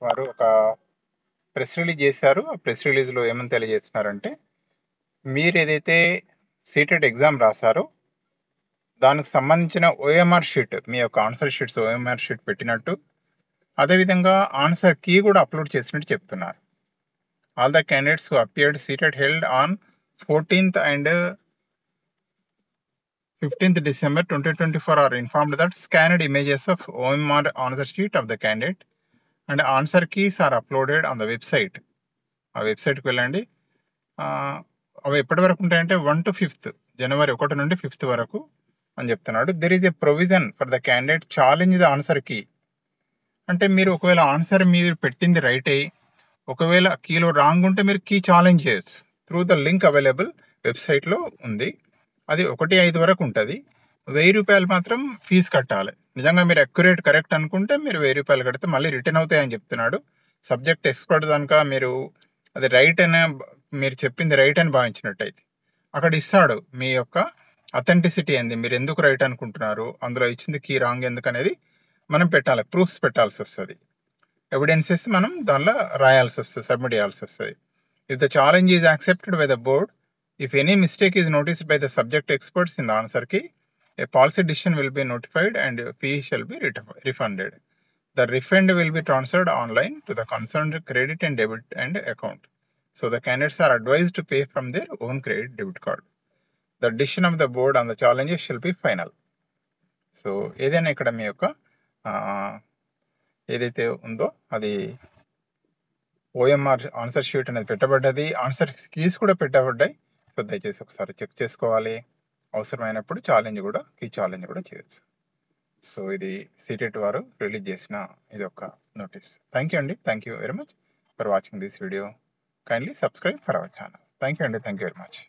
వారు ఒక press release చేశారు. ఆ ప్రెస్ రిలీజ్‌లో ఏమని తెలియజేస్తున్నారంటే, మీరేదైతే సీటెట్ ఎగ్జామ్ రాసారో, దానికి సంబంధించిన ఓఎంఆర్ షీట్, మీ యొక్క ఆన్సర్ షీట్స్ ఓఎంఆర్ షీట్ పెట్టినట్టు, అదేవిధంగా ఆన్సర్ కీ కూడా అప్‌లోడ్ చేసినట్టు చెప్తున్నారు. All the candidates who appeared CTET held on 14th and 15th December 2024 are informed that scanned images of OMR answer sheet of the candidate and answer keys are uploaded on the website. ఆ వెబ్సైట్కి వెళ్ళండి. అవి ఎప్పటి వరకు ఉంటాయంటే 1 to 5th, జనవరి 1 నుండి 5th వరకు అని చెప్తున్నాడు. There is a provision for the candidate challenge the answer key. అంటే మీరు ఒకవేళ ఆన్సర్ మీరు పెట్టింది రైట్ అయ్యి, ఒకవేళ కీలో రాంగ్ ఉంటే మీరు కీ ఛాలెంజ్ చేయొచ్చు. త్రూ ద లింక్ అవైలబుల్ వెబ్సైట్లో ఉంది. అది 1-5 వరకు ఉంటుంది. ₹1000 మాత్రం ఫీజు కట్టాలి. నిజంగా మీరు అక్యురేట్ కరెక్ట్ అనుకుంటే మీరు ₹1000 కడితే మళ్ళీ రిటర్న్ అవుతాయని చెప్తున్నాడు. సబ్జెక్ట్ ఎక్స్పర్ట్ కనుక మీరు అది రైట్ అని, మీరు చెప్పింది రైట్ అని భావించినట్టయితే అక్కడ ఇస్తాడు మీ యొక్క అథెంటిసిటీ ఏంది, మీరు ఎందుకు రైట్ అనుకుంటున్నారు, అందులో ఇచ్చింది కీ రాంగ్ ఎందుకు అనేది మనం పెట్టాలి, ప్రూఫ్స్ పెట్టాల్సి వస్తుంది. ఎవిడెన్సెస్ మనం దానిలో రాయాల్సి వస్తుంది, సబ్మిట్ చేయాల్సి వస్తుంది. If the challenge is accepted by the board, if any mistake is noticed by the subject experts in the answer key, a policy decision will be notified and fee shall be refunded. The refund will be transferred online to the concerned credit and debit and account. So the candidates are advised to pay from their own credit debit card. The decision of the board on the challenges shall be final. So ఏదైనా ఇక్కడ మీ యొక్క ఏదైతే ఉందో అది OMR answer sheet అనేది పెట్టబడ్డది, answer keys కూడా పెట్టబడ్డాయి. So దయచేసి ఒకసారి చెక్ చేసుకోవాలి. అవసరమైనప్పుడు కీ ఛాలెంజ్ కూడా చేయొచ్చు. సో ఇది సీటెట్ వారు రిలీజ్ చేసిన ఇది ఒక నోటీస్. థ్యాంక్ యూ అండి. Thank you very much for watching this video. Kindly subscribe for our channel. Thank you అండి. Thank you very much.